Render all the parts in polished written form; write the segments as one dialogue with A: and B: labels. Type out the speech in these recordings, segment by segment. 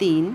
A: 3।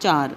A: 4।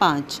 A: 5।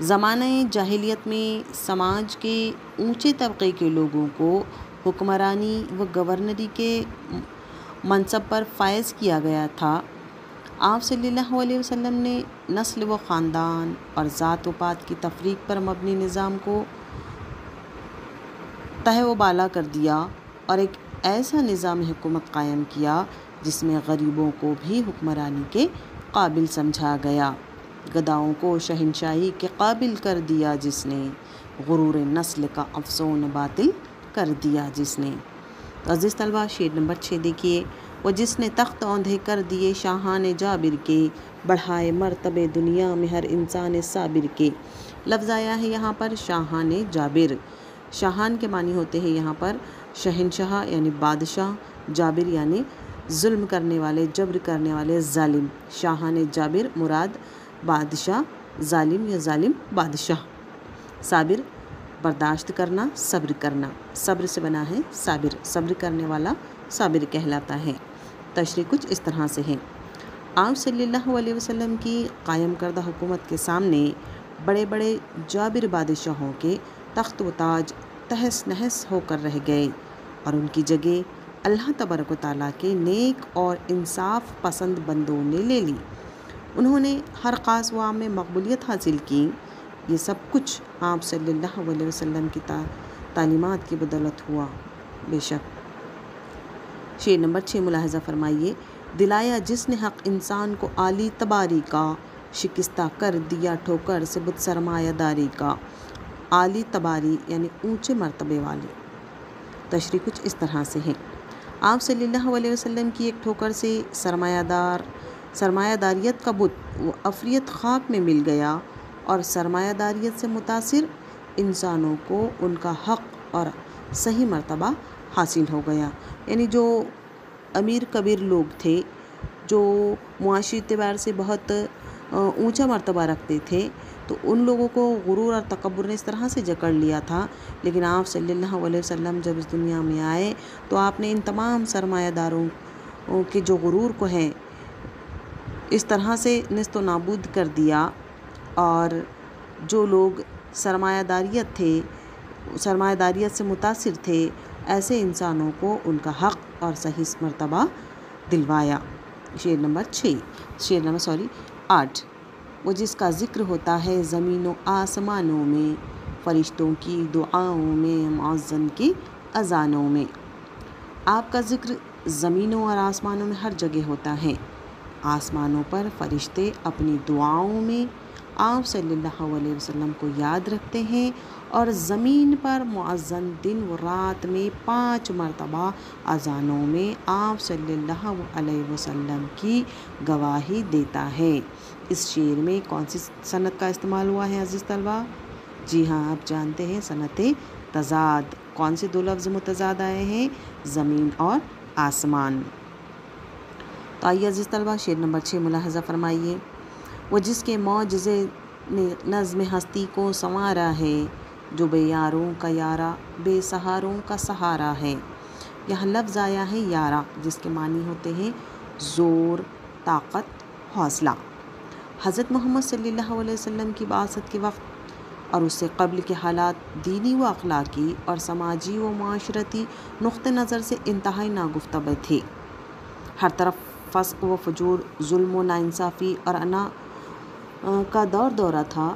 A: زمانہ جاہلیت میں سماج کے اونچے طبقے کے لوگوں کو حکمرانی و گورنری کے منصب پر فائز کیا گیا تھا۔ آپ صلی اللہ علیہ وسلم نے نسل و خاندان اور ذات و پات کی تفریق پر مبنی نظام کو تہہ و بالا کر دیا اور ایک ایسا نظام حکومت قائم کیا جس میں غریبوں کو بھی حکمرانی کے قابل سمجھا گیا، گداؤں کو شہنشاہی کے قابل کر دیا جس نے، غرور نسل کا افسون باطل کر دیا جس نے۔ عزیز طلبہ، شعر نمبر 6 دیکھیے۔ وہ جس نے تخت اوندھے کر دیے شاہان جابر کے، بڑھائے مرتبے دنیا میں ہر انسان صابر کے۔ لفظ آیا ہے یہاں پر شاہان جابر۔ شاہان کے معنی ہوتے ہیں یہاں پر شہنشاہ یعنی بادشاہ، جابر یعنی ظلم کرنے والے، جبر کرنے والے، ظالم۔ شاہان جابر مراد بادشاہ ظالم یا ظالم بادشاہ۔ صابر برداشت کرنا، صبر کرنا، صبر سے بنا ہے صابر، صبر کرنے والا صابر کہلاتا ہے۔ تشریح کچھ اس طرح سے ہے۔ آپ صلی اللہ علیہ وسلم کی قائم کردہ حکومت کے سامنے بڑے بڑے جابر بادشاہوں کے تخت و تاج تہس نہس ہو کر رہ گئے اور ان کی جگہ اللہ تبارک و تعالیٰ کے نیک اور انصاف پسند بندوں نے لے لی۔ انہوں نے ہر خاص و عام میں مقبولیت حاصل کی۔ یہ سب کچھ آپ صلی اللہ علیہ وسلم کی تعلیمات کی بدولت ہوا، بے شک۔ شعر نمبر 6 ملاحظہ فرمائیے۔ دلایا جس نے حق انسان کو عالی تباری کا، شکستہ کر دیا ٹھوکر سے بت سرمایہ داری کا۔ عالی تباری یعنی اونچے مرتبے والے۔ تشریح کچھ اس طرح سے ہے۔ آپ صلی اللہ علیہ وسلم کی ایک ٹھوکر سے سرمایہ داریت کا بت و افریت خاک میں مل گیا اور سرمایہ داریت سے متاثر انسانوں کو ان کا حق اور صحیح مرتبہ حاصل ہو گیا۔ یعنی جو امیر کبیر لوگ تھے، جو معاشی اعتبار سے بہت اونچا مرتبہ رکھتے تھے، تو ان لوگوں کو غرور اور تکبر نے اس طرح سے جکڑ لیا تھا، لیکن آپ صلی اللہ علیہ وسلم جب اس دنیا میں آئے تو آپ نے ان تمام سرمایہ داروں کے جو غرور کو ہیں اس طرح سے نیست و نابود کر دیا، اور جو لوگ سرمایہ داریت سے متاثر تھے ایسے انسانوں کو ان کا حق اور صحیح مرتبہ دلوایا۔ شعر نمبر 8۔ وہ جس کا ذکر ہوتا ہے زمین و آسمانوں میں، فرشتوں کی دعاؤں میں، معزن کی اذانوں میں۔ آپ کا ذکر زمینوں اور آسمانوں میں ہر جگہ ہوتا ہے۔ آسمانوں پر فرشتے اپنی دعاؤں میں آپ صلی اللہ علیہ وسلم کو یاد رکھتے ہیں، اور زمین پر معزن دن و رات میں 5 مرتبہ اذانوں میں آپ صلی اللہ علیہ وسلم کی گواہی دیتا ہے۔ اس شعر میں کون سی صنعت کا استعمال ہوا ہے عزیز طلبہ؟ جی ہاں، آپ جانتے ہیں صنعت تضاد۔ کون سے 2 لفظ متضاد آئے ہیں؟ زمین اور آسمان۔ تو آئیے عزیز طلبہ، شعر نمبر 6 ملاحظہ فرمائیے۔ وہ جس کے معجزے نے نظم ہستی کو سنوارا ہے، جو بے یاروں کا یارا، بے سہاروں کا سہارا ہے۔ یہاں لفظ آیا ہے یارا، جس کے معنی ہوتے ہیں زور، طاقت، حوصلہ۔ حضرت محمد صلی اللہ علیہ وسلم کی بعثت کے وقت اور اس سے قبل کے حالات دینی و اخلاقی اور سماجی و معاشرتی نقطہ نظر سے انتہائی ناگفتہ تھے۔ ہر طرف فسق و فجور، ظلم و ناانصافی اور انا کا دورہ تھا۔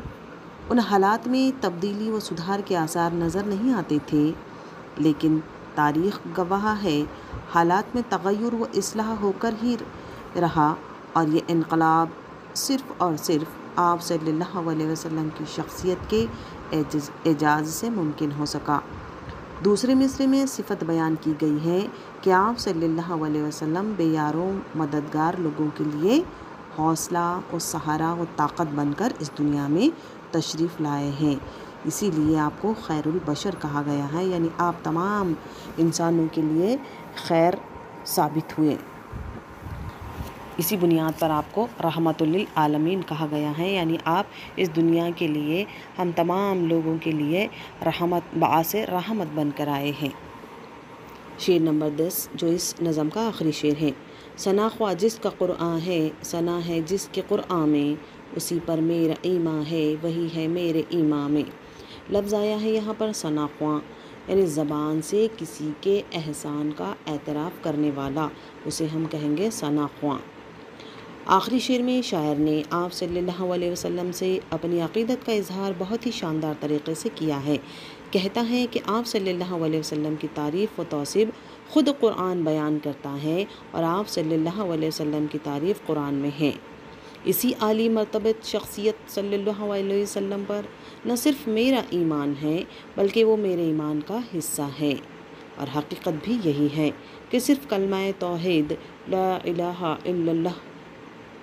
A: ان حالات میں تبدیلی و سدھار کے آثار نظر نہیں آتے تھے، لیکن تاریخ گواہ ہے حالات میں تغیر و اصلاح ہو کر ہی رہا، اور یہ انقلاب صرف اور صرف آپ صلی اللہ علیہ وسلم کی شخصیت کے اعجاز سے ممکن ہو سکا۔ دوسرے مصرے میں صفت بیان کی گئی ہے کہ آپ صلی اللہ علیہ وسلم بے یاروں مددگار لوگوں کے لیے حوصلہ و سہارا و طاقت بن کر اس دنیا میں تشریف لائے ہیں۔ اسی لیے آپ کو خیر البشر کہا گیا ہے، یعنی آپ تمام انسانوں کے لیے خیر ثابت ہوئے۔ اسی بنیاد پر آپ کو رحمت للعالمین کہا گیا ہے، یعنی آپ اس دنیا کے لیے، ہم تمام لوگوں کے لیے باعث رحمت بن کر آئے ہیں۔ شعر نمبر 10 جو اس نظم کا آخری شعر ہے۔ ثنا خواہ جس کا قرآن ہے، ثنا ہے جس کے قرآن میں، اسی پر میرا ایمان ہے، وہی ہے میرے ایمان میں۔ لفظ آیا ہے یہاں پر ثناء، یعنی زبان سے کسی کے احسان کا اعتراف کرنے والا، اسے ہم کہیں گے ثناء۔ آخری شعر میں شاعر نے آپ صلی اللہ علیہ وسلم سے اپنی عقیدت کا اظہار بہت ہی شاندار طریقے سے کیا ہے۔ کہتا ہے کہ آپ صلی اللہ علیہ وسلم کی تعریف و توصیف خود قرآن بیان کرتا ہے، اور آپ صلی اللہ علیہ وسلم کی تعریف قرآن میں ہے۔ اسی عالی مرتبت شخصیت صلی اللہ علیہ وسلم پر نہ صرف میرا ایمان ہے بلکہ وہ میرے ایمان کا حصہ ہے، اور حقیقت بھی یہی ہے کہ صرف کلمہ توحید لا الہ الا اللہ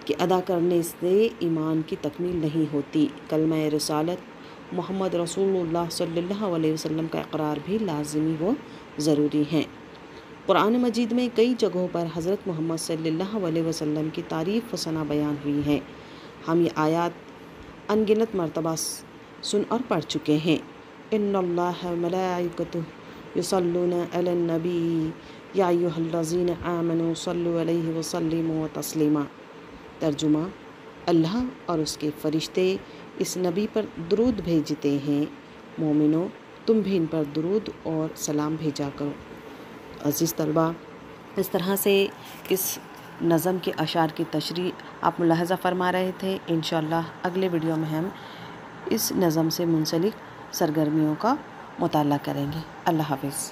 A: کہ ادا کرنے سے ایمان کی تکمیل نہیں ہوتی، کلمہ رسالت محمد رسول اللہ صلی اللہ علیہ وسلم کا اقرار بھی لازمی و ضروری ہے۔ قرآن مجید میں کئی جگہوں پر حضرت محمد صلی اللہ علیہ وسلم کی تعریف و ثنا بیان ہوئی ہے۔ ہم یہ آیات ان گنت مرتبہ سن اور پڑھ چکے ہیں۔ ان اللہ ملائکتہ یصلون علی النبی یا ایھا الذین آمنوا صلوا علیہ وسلموا تسلیما۔ ترجمہ: اللہ اور اس کے فرشتے اس نبی پر درود بھیجتے ہیں، مومنو تم بھی ان پر درود اور سلام بھیجا کرو۔ عزیز طلبہ، اس طرح سے اس نظم کے اشعار کی تشریح آپ ملاحظہ فرما رہے تھے۔ انشاءاللہ اگلے ویڈیو میں ہم اس نظم سے منسلک سرگرمیوں کا مطالعہ کریں گے۔ اللہ حافظ۔